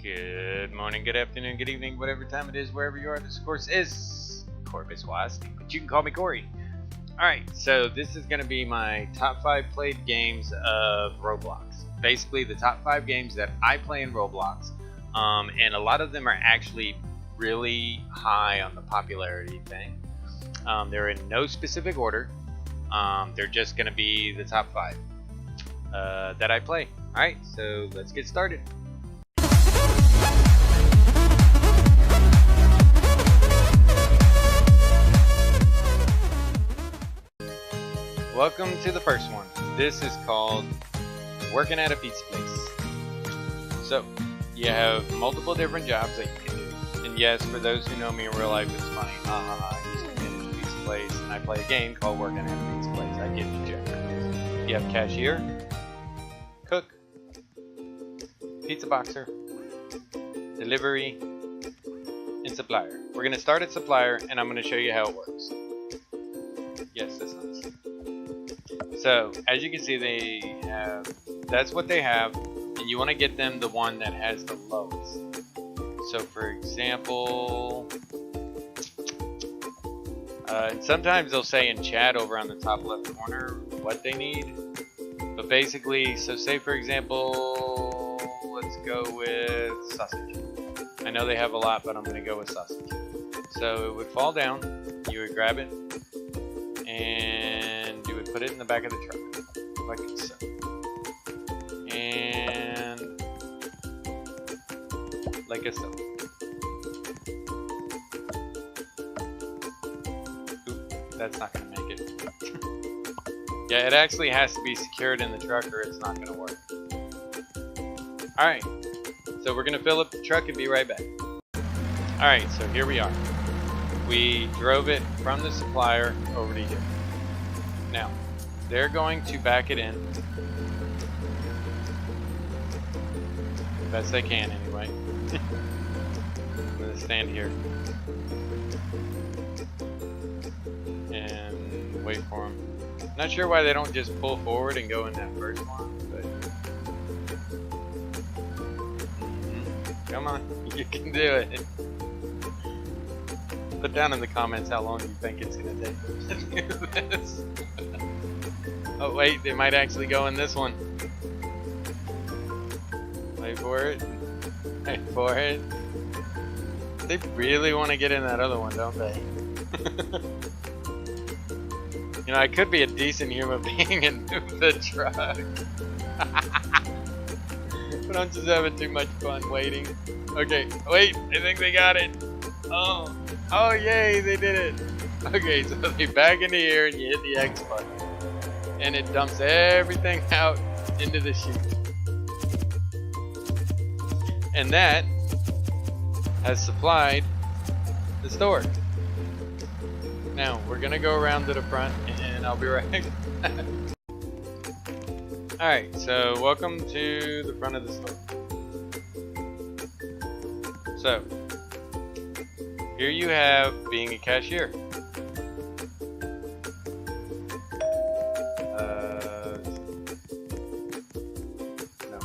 Good morning, good afternoon, good evening, whatever time it is, wherever you are. This, of course, is Corpus Wayasti, but you can call me Corey. Alright, so this is going to be my top 5 played games of Roblox. Basically, the top 5 games that I play in Roblox. And a lot of them are actually really high on the popularity thing. They're in no specific order. They're just going to be the top 5 that I play. Alright, so let's get started. Welcome to the first one. This is called Working at a Pizza Place. So, you have multiple different jobs that you can do. And yes, for those who know me in real life, it's funny. I used to manage a pizza place, and I play a game called Working at a Pizza Place. I get the joke. You have cashier, cook, pizza boxer, delivery, and supplier. We're going to start at supplier, and I'm going to show you how it works. Yes, that's nice. So, as you can see, that's what they have, and you want to get them the one that has the lowest. So, for example, and sometimes they'll say in chat over on the top left corner what they need. But basically, so say for example, let's go with sausage. I know they have a lot, but I'm going to go with sausage. So, it would fall down, you would grab it, and you would put it in the back of the truck, like so. And like so. Oop, that's not gonna make it. Yeah, it actually has to be secured in the truck or it's not gonna work. Alright, so we're gonna fill up the truck and be right back. Alright, so here we are. We drove it from the supplier over to here. Now, they're going to back it in. The best they can, anyway. I'm going to stand here. And wait for them. Not sure why they don't just pull forward and go in that first one, but... Come on, you can do it. Put down in the comments how long you think it's going to take to do this. Oh wait, they might actually go in this one. Wait for it. Wait for it. They really want to get in that other one, don't they? You know, I could be a decent human being and move the truck. But I'm just having too much fun waiting. Okay, wait, I think they got it. Oh yay, they did it. Okay, so they back into here and you hit the X button. And it dumps everything out into the chute. And that has supplied the store. Now, we're gonna go around to the front and I'll be right back. Alright, so welcome to the front of the store. So, here you have being a cashier. No.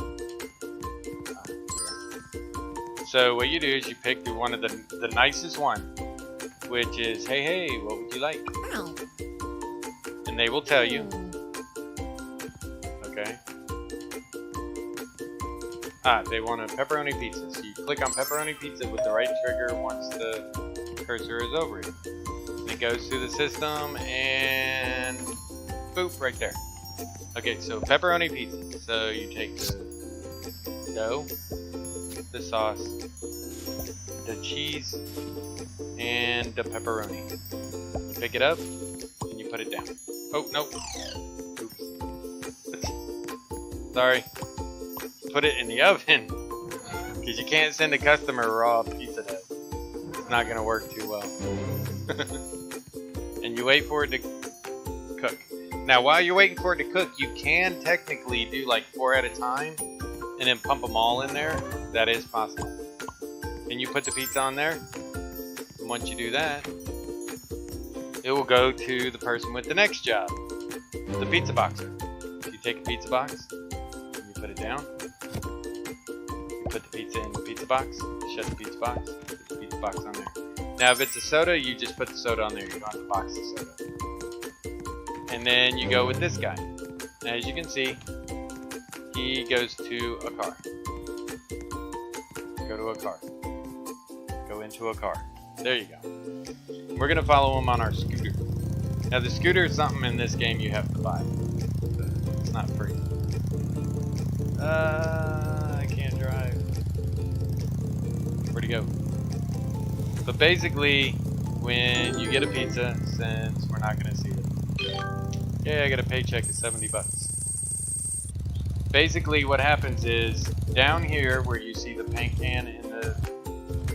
So what you do is you pick one of the nicest one, which is, hey, what would you like? And they will tell you. Okay. They want a pepperoni pizza. So you click on pepperoni pizza with the right trigger once the cursor is over it. And it goes through the system and boop, right there. Okay, so pepperoni pizza. So you take the dough, the sauce, the cheese, and the pepperoni. You pick it up and you put it down. Oh, no. Oops. Sorry. Put it in the oven because you can't send a customer raw pizza dough. It's not going to work too well. And you wait for it to cook. Now, while you're waiting for it to cook, you can technically do like 4 at a time and then pump them all in there. That is possible. And you put the pizza on there. And once you do that, it will go to the person with the next job, the pizza boxer. You take a pizza box, and you put it down. put the pizza in the pizza box, shut the pizza box, put the pizza box on there. Now if it's a soda, you just put the soda on there, you don't have to box the soda. And then you go with this guy. Now as you can see, he goes to a car. Go to a car. Go into a car. There you go. We're gonna follow him on our scooter. Now the scooter is something in this game you have to buy. It's not free. I can't drive. Where'd he go? But basically, when you get a pizza, since we're not gonna see it. Yeah, I got a paycheck of 70 bucks. Basically what happens is, down here where you see the paint can in the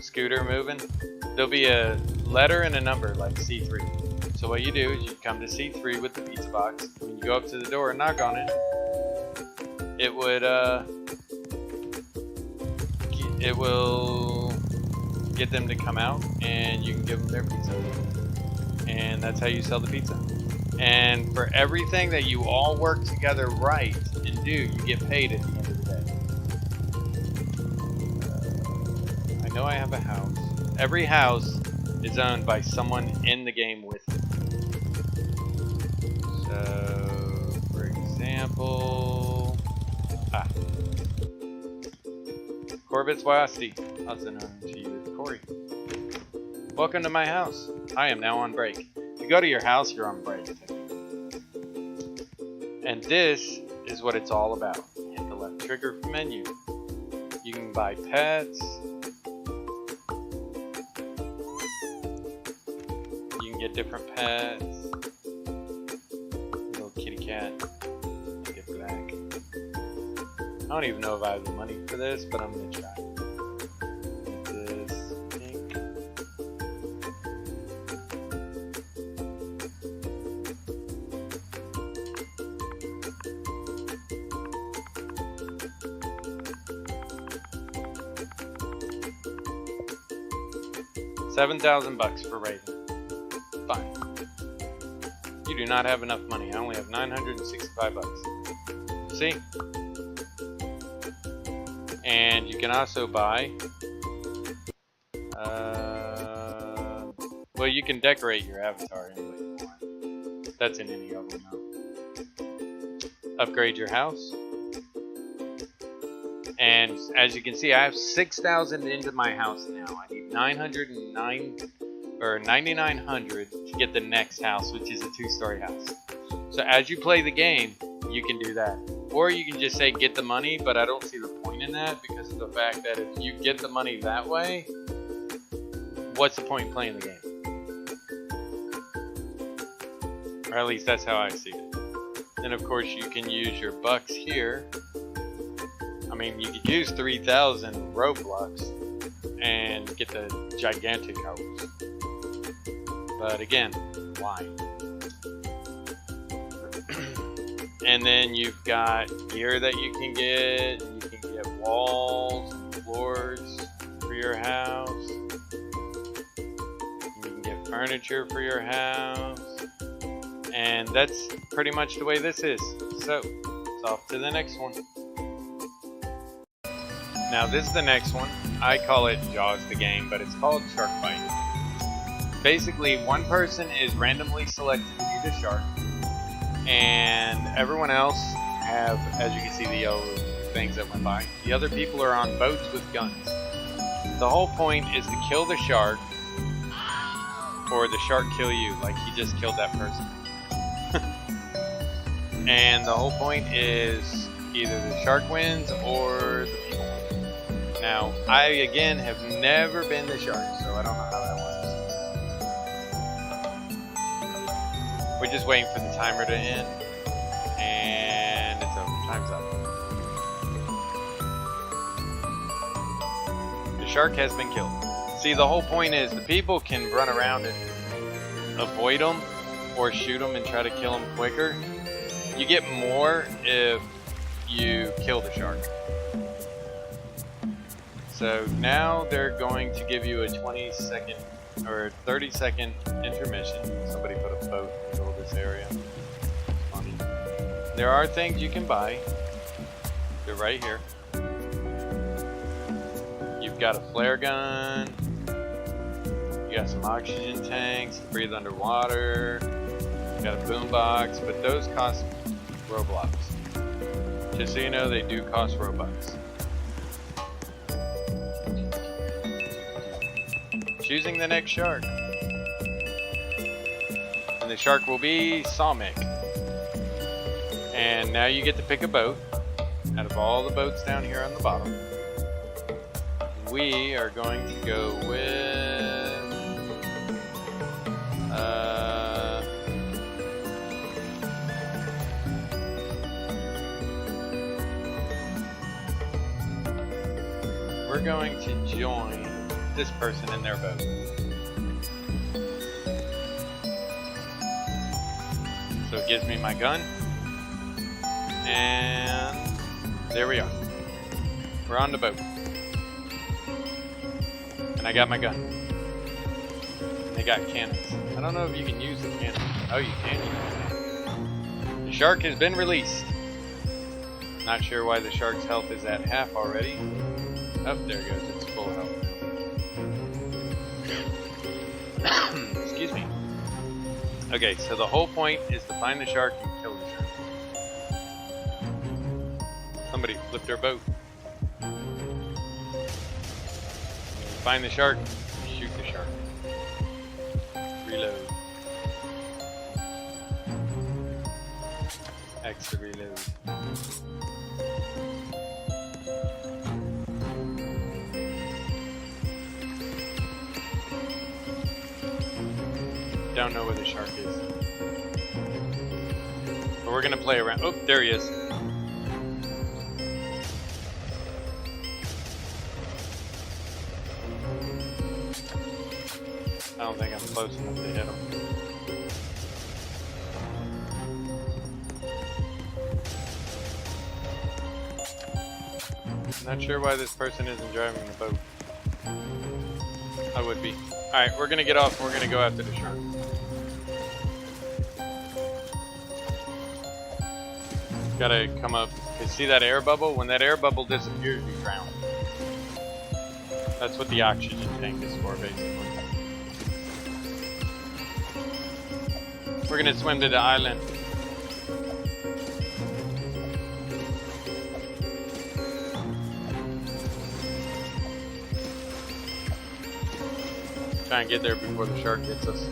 scooter moving, there'll be a letter and a number like C3. So what you do is you come to C3 with the pizza box. When you go up to the door and knock on it, it will get them to come out and you can give them their pizza. And that's how you sell the pizza. And for everything that you all work together right and do, you get paid at the end of the day. I know I have a house. Every house is owned by someone in the game with you. So, for example, Corbett's Wayasti, also known to you as Corey. Welcome to my house. I am now on break. If you go to your house, you're on break. And this is what it's all about. Hit the left trigger for menu. You can buy pets. You can get different pets. Little kitty cat. Get black. I don't even know if I have the money for this, but I'm gonna try. Get this pink. $7,000 for rating. Fine. You do not have enough money. I only have 965 bucks. See? And you can also buy, well, you can decorate your avatar any way you want. That's in any of them now. Upgrade your house. And as you can see, I have 6,000 into my house now. I need 909 or 9,900 to get the next house, which is a 2-story house. So as you play the game, you can do that. Or you can just say get the money, but I don't see the point in that because of the fact that if you get the money that way, what's the point in playing the game? Or at least that's how I see it. And of course you can use your bucks here. I mean, you could use 3,000 Roblox and get the gigantic house. But again, why? And then you've got gear that you can get. You can get walls and floors for your house. You can get furniture for your house. And that's pretty much the way this is. So, it's off to the next one. Now this is the next one. I call it Jaws the game, but it's called Shark Fight. Basically, one person is randomly selected to be the shark, and everyone else have, as you can see, the yellow things that went by. The other people are on boats with guns. The whole point is to kill the shark, or the shark kill you, like he just killed that person. And the whole point is either the shark wins or the people win. Now, I again have never been the shark, so I don't know how that works. We're just waiting for the timer to end, and it's over. Time's up. The shark has been killed. See, the whole point is the people can run around and avoid them or shoot them and try to kill them quicker. You get more if you kill the shark. So now they're going to give you a 20-second or 30-second intermission. Somebody put a boat in the middle of this area. Funny. There are things you can buy. They're right here. You've got a flare gun. You got some oxygen tanks to breathe underwater. You got a boombox, but those cost Roblox. Just so you know, they do cost Robux. Choosing the next shark. And the shark will be Sawmick. And now you get to pick a boat out of all the boats down here on the bottom. We are going to go with we're going to join this person in their boat. So it gives me my gun. And there we are. We're on the boat. And I got my gun. They got cannons. I don't know if you can use the cannon. Oh, you can use it. The shark has been released. Not sure why the shark's health is at half already. Oh, there it goes. It's full health. Excuse me. Okay, so the whole point is to find the shark and kill the shark. Somebody flipped their boat. Find the shark, shoot the shark. Reload. X to reload. Don't know where the shark is. But we're gonna play around. Oh, there he is. I don't think I'm close enough to hit him. Not sure why this person isn't driving the boat. I would be. Alright, we're gonna get off and we're gonna go after the shark. Gotta come up. You see that air bubble? When that air bubble disappears, you drown. That's what the oxygen tank is for, basically. We're gonna swim to the island. Try and get there before the shark gets us.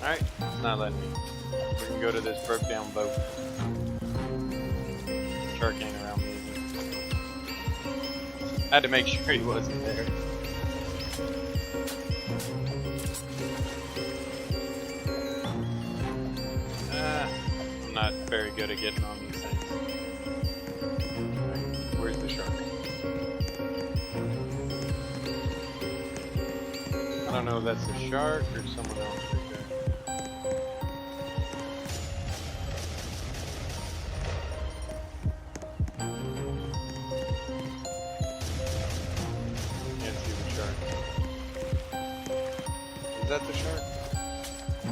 Alright, it's not letting me. We can go to this broke down boat. Shark ain't around me. I had to make sure he wasn't there. I'm not very good at getting on these things. Right, where's the shark? I don't know if that's the shark or someone else. Is that the shark?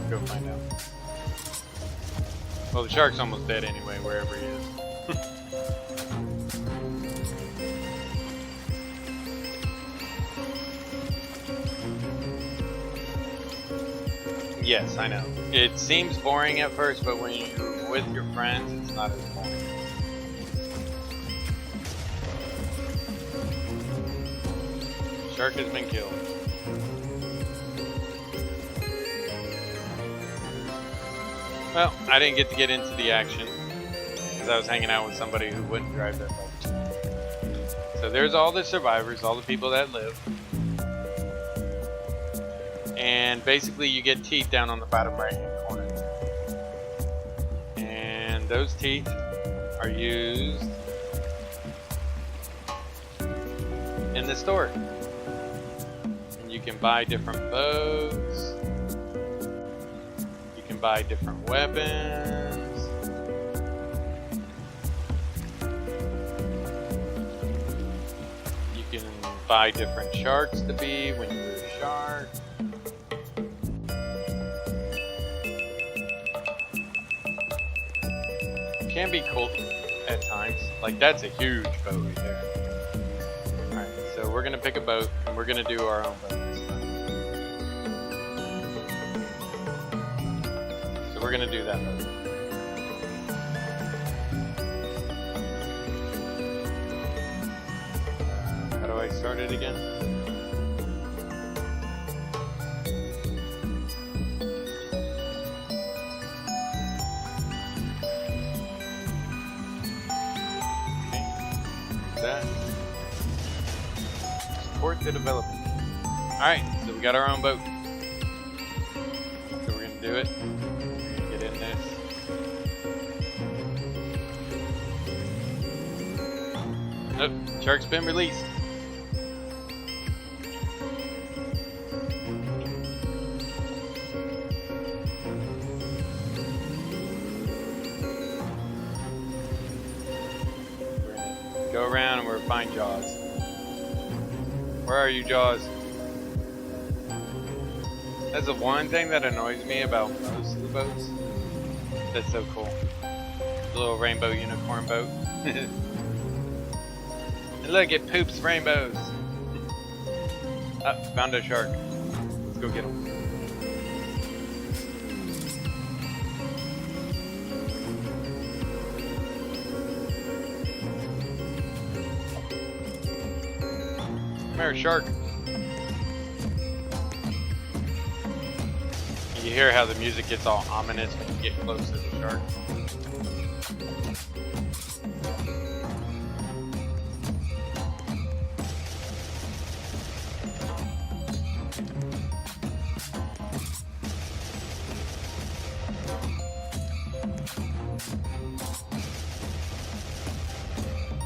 Go find out. Well, the shark's almost dead anyway, wherever he is. Yes, I know. It seems boring at first, but when you're with your friends, it's not as boring. Shark has been killed. Well, I didn't get to get into the action because I was hanging out with somebody who wouldn't drive their boat. So there's all the survivors, all the people that live. And basically you get teeth down on the bottom right hand corner. And those teeth are used in the store. And you can buy different boats. You buy different weapons. You can buy different sharks to be when you're a shark. Can be cool at times. Like, that's a huge boat right there. Alright, so we're gonna pick a boat and we're gonna do our own boat this time. So we're gonna do that boat. How do I start it again? That. Support the development. Alright, so we got our own boat. So we're gonna do it. Get in this. Oh, shark's been released. Go around and we'll find Jaws. Where are you, Jaws? That's the one thing that annoys me about most of the boats. That's so cool. The little rainbow unicorn boat. And look, it poops rainbows. Oh, found a shark. Let's go get him. Come here, shark. You hear how the music gets all ominous when you get close to the shark.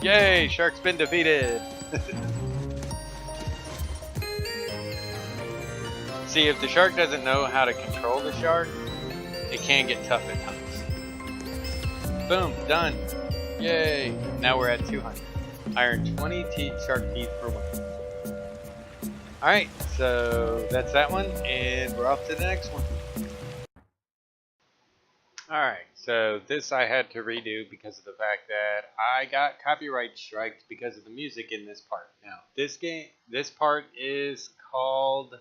Yay, shark's been defeated. See, if the shark doesn't know how to control the shark, it can get tough at times. Boom, done. Yay. Now we're at 200. I earned 20 shark teeth for winning. Alright, so that's that one, and we're off to the next one. Alright, so this I had to redo because of the fact that I got copyright striked because of the music in this part. Now, this part is called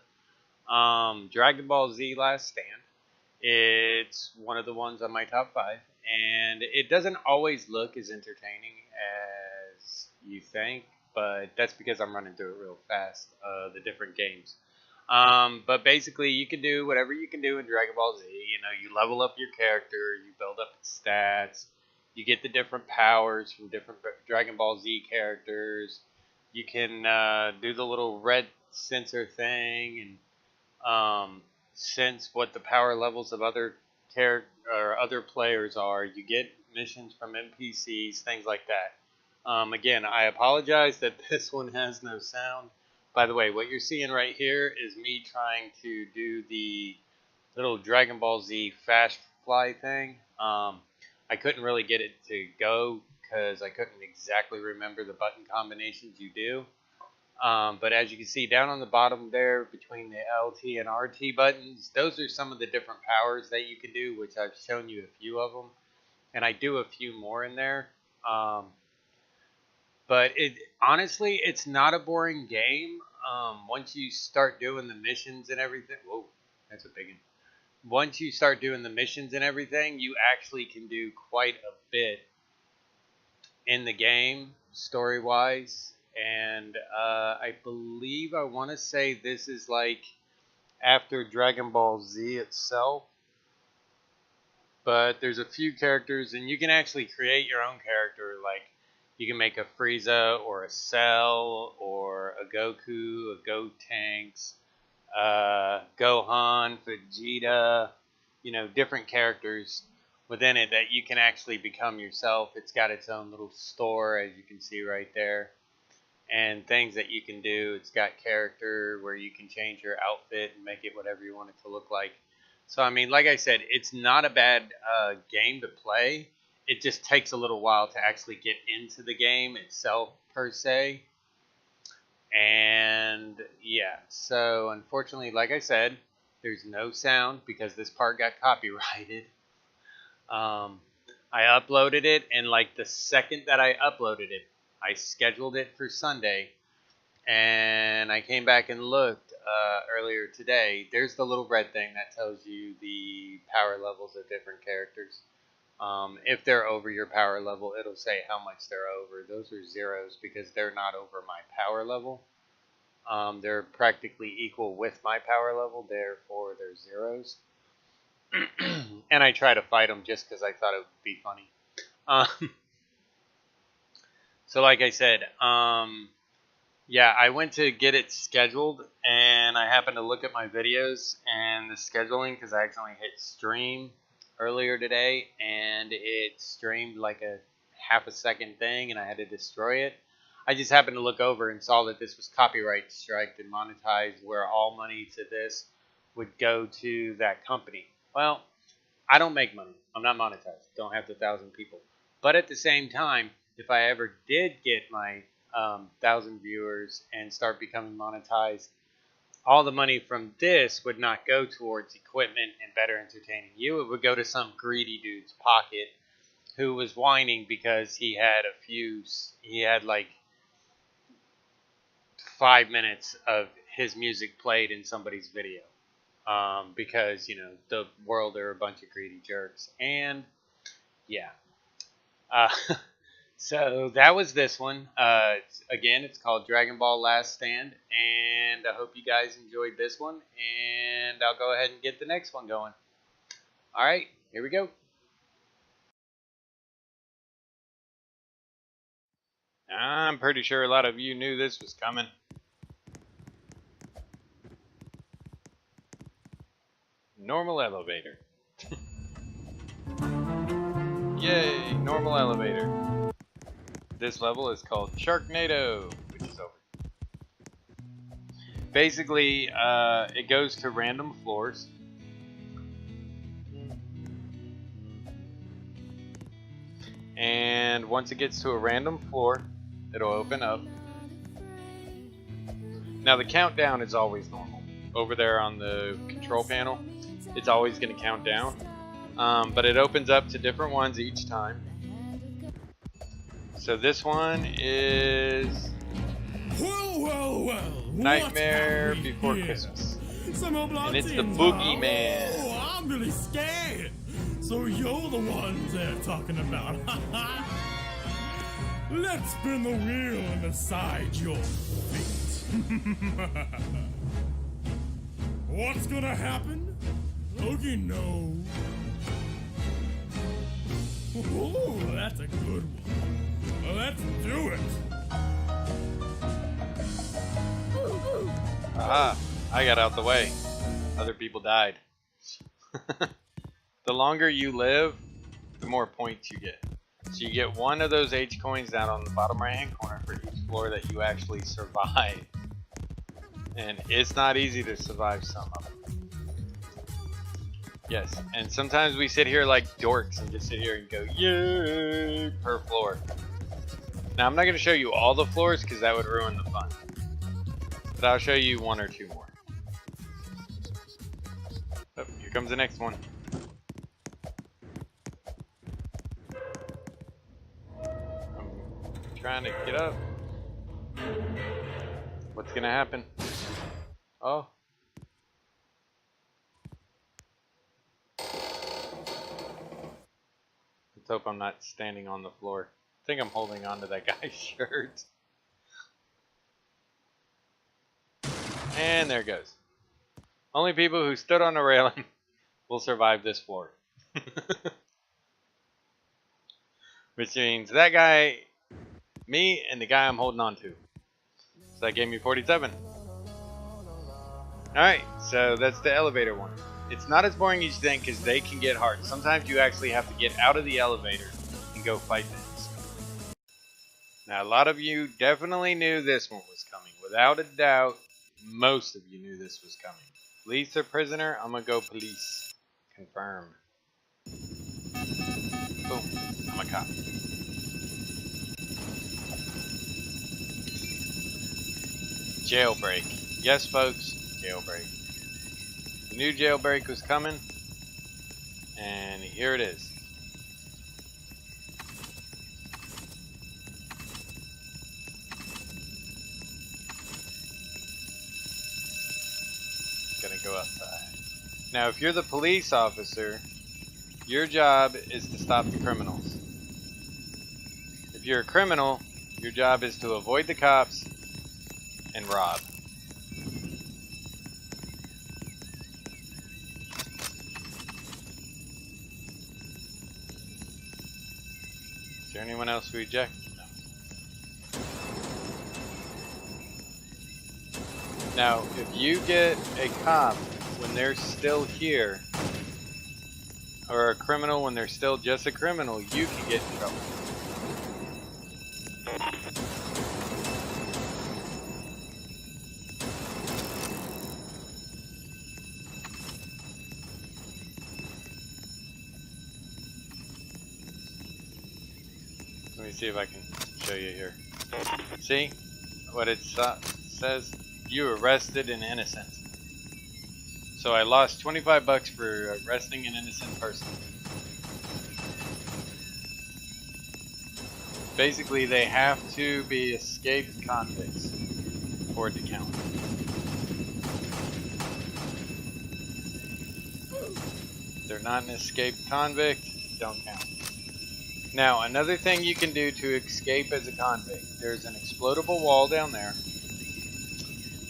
Dragon Ball Z Last Stand. It's one of the ones on my top 5, and it doesn't always look as entertaining as you think, but that's because I'm running through it real fast, the different games. But basically, you can do whatever you can do in Dragon Ball Z. You know, you level up your character, you build up its stats, you get the different powers from different Dragon Ball Z characters. You can do the little red sensor thing and sense what the power levels of other players are. You get missions from NPCs, things like that. Again, I apologize that this one has no sound. By the way, what you're seeing right here is me trying to do the little Dragon Ball Z fast fly thing. I couldn't really get it to go because I couldn't exactly remember the button combinations you do. But as you can see down on the bottom there between the LT and RT buttons, those are some of the different powers that you can do, which I've shown you a few of them. And I do a few more in there. But honestly, it's not a boring game. Once you start doing the missions and everything, whoa, that's a big one. Once you start doing the missions and everything, you actually can do quite a bit in the game, story-wise. And I believe I want to say this is like after Dragon Ball Z itself. But there's a few characters, and you can actually create your own character. Like, you can make a Frieza or a Cell or a Goku, a Gotenks, Gohan, Vegeta, you know, different characters within it that you can actually become yourself. It's got its own little store, as you can see right there, and things that you can do. It's got character where you can change your outfit and make it whatever you want it to look like. So, I mean, like I said, it's not a bad game to play. It just takes a little while to actually get into the game itself, per se. And, yeah. So, unfortunately, like I said, there's no sound because this part got copyrighted. I uploaded it, and, like, the second that I uploaded it, I scheduled it for Sunday. And I came back and looked earlier today. There's the little red thing that tells you the power levels of different characters. If they're over your power level, it'll say how much they're over. Those are zeros because they're not over my power level. They're practically equal with my power level, therefore they're zeros. And I try to fight them just because I thought it would be funny. So like I said, yeah, I went to get it scheduled, and I happened to look at my videos and the scheduling because I accidentally hit stream earlier today, and it streamed like a half a second thing, and I had to destroy it. I just happened to look over and saw that this was copyright striked and monetized, where all money to this would go to that company. Well, I don't make money. I'm not monetized. Don't have the 1,000 people. But at the same time, if I ever did get my 1,000 viewers and start becoming monetized, all the money from this would not go towards equipment and better entertaining you. It would go to some greedy dude's pocket who was whining because he had like 5 minutes of his music played in somebody's video. Because, you know, the world are a bunch of greedy jerks. And, yeah. So that was this one. It's called Dragon Ball Last Stand, and I hope you guys enjoyed this one, and I'll go ahead and get the next one going. Alright, here we go. I'm pretty sure a lot of you knew this was coming. Normal elevator. Yay, normal elevator. This level is called Sharknado, which is over. Basically, it goes to random floors. And once it gets to a random floor, it'll open up. Now the countdown is always normal. Over there on the control panel, it's always going to count down. But it opens up to different ones each time. So this one is Nightmare Before Christmas. And it's the Boogeyman. Oh, I'm really scared. So you're the ones they're talking about. Let's spin the wheel and decide your fate. What's gonna happen? Logie knows. Oh, that's a good one. Let's do it. Aha, I got out the way. Other people died. The longer you live, the more points you get. So you get one of those H coins down on the bottom right hand corner for each floor that you actually survive. And it's not easy to survive some of them. Yes, and sometimes we sit here like dorks and just sit here and go, yay, per floor. Now I'm not going to show you all the floors because that would ruin the fun. But I'll show you one or two more. Oh, here comes the next one. I'm trying to get up. What's going to happen? Oh. Let's hope I'm not standing on the floor. I think I'm holding on to that guy's shirt. And there it goes. Only people who stood on the railing will survive this floor. Which means that guy, me, and the guy I'm holding on to. So that gave me 47. Alright, so that's the elevator one. It's not as boring as you think because they can get hard. Sometimes you actually have to get out of the elevator and go fight things. Now, a lot of you definitely knew this one was coming. Without a doubt, most of you knew this was coming. Police or prisoner? I'm going to go police. Confirm. Boom. I'm a cop. Jailbreak. Yes, folks. Jailbreak. The new jailbreak was coming. And here it is. Gonna go outside. Now, if you're the police officer, your job is to stop the criminals. If you're a criminal, your job is to avoid the cops and rob. Is there anyone else who eject? No. Now, if you get a cop when they're still here, or a criminal when they're still just a criminal, you can get in trouble. Let me see if I can show you here. See what it says? You arrested an innocent. So I lost 25 bucks for arresting an innocent person. Basically, they have to be escaped convicts for it to count. If they're not an escaped convict, don't count. Now, another thing you can do to escape as a convict, there's an explodable wall down there,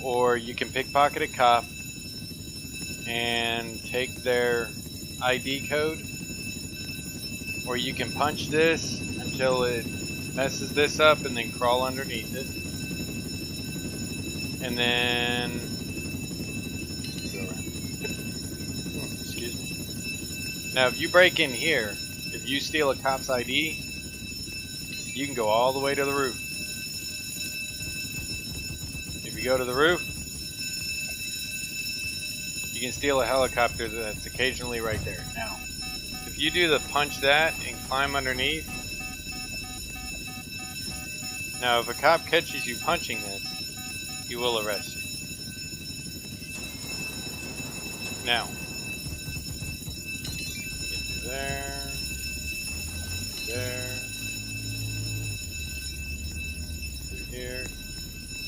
or you can pickpocket a cop and take their ID code, or you can punch this until it messes this up and then crawl underneath it, and then excuse me. Now if you break in here, if you steal a cop's ID, you can go all the way to the roof. If you go to the roof, you can steal a helicopter that's occasionally right there. Now, if you do the punch that and climb underneath, now if a cop catches you punching this, he will arrest you. Now, get through there, through here.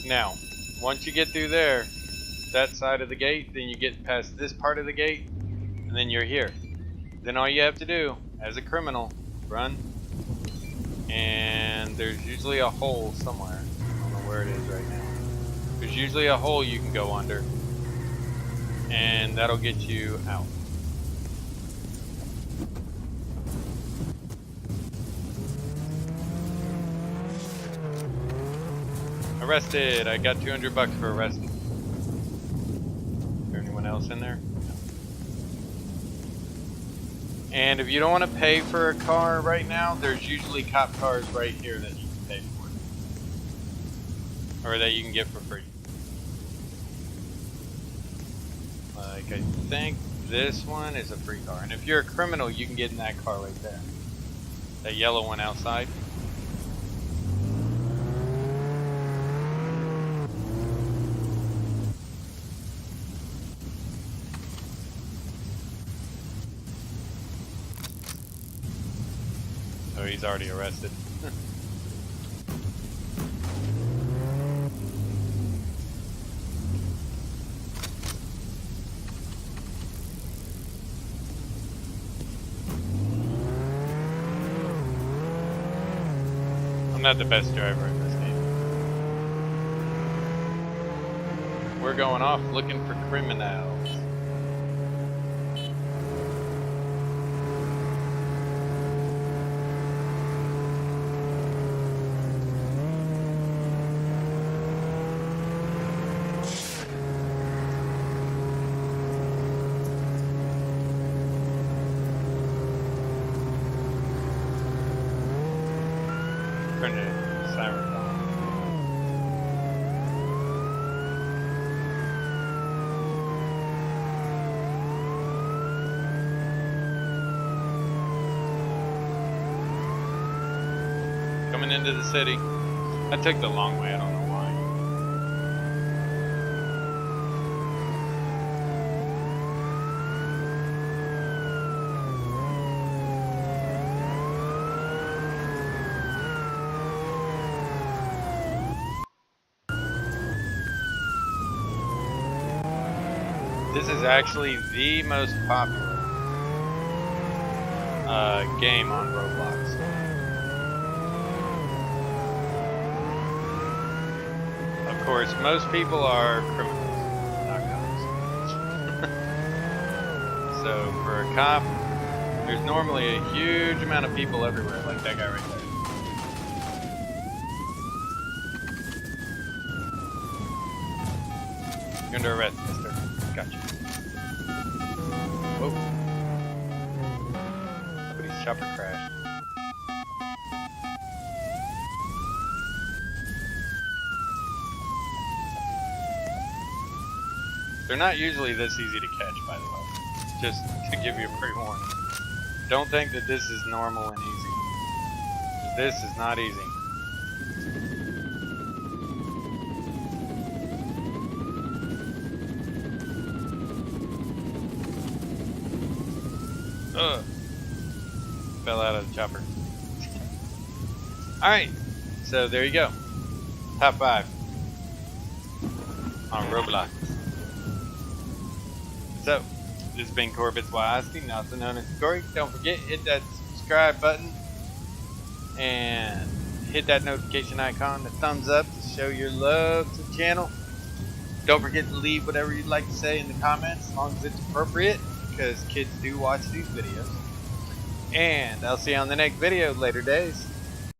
Now, once you get through there, that side of the gate, then you get past this part of the gate, and then you're here. Then all you have to do, as a criminal, run, and there's usually a hole somewhere. I don't know where it is right now. There's usually a hole you can go under, and that'll get you out. Arrested! I got 200 bucks for arresting. Is there anyone else in there? No. And if you don't want to pay for a car right now, there's usually cop cars right here that you can pay for. Or that you can get for free. Like, I think this one is a free car. And if you're a criminal, you can get in that car right there. That yellow one outside. Oh, he's already arrested. I'm not the best driver in this game. We're going off looking for criminals. Turn the siren on. coming into the city. I took the long way, I don't know why. This is actually the most popular game on Roblox. Of course, most people are criminals, not cops. So for a cop, there's normally a huge amount of people everywhere, like that guy right there. You're under arrest, mister. Gotcha. Whoa. Somebody's chopper crashed. They're not usually this easy to catch, by the way. Just to give you a pre-warning. Don't think that this is normal and easy. This is not easy. Ugh. Fell out of the chopper. Alright, so there you go. Top 5 on Roblox. So, this has been Corbett's Wayasti, also known as Corey. Don't forget, hit that subscribe button and hit that notification icon, the thumbs up to show your love to the channel. Don't forget to leave whatever you'd like to say in the comments, as long as it's appropriate, because kids do watch these videos. And I'll see you on the next video later days.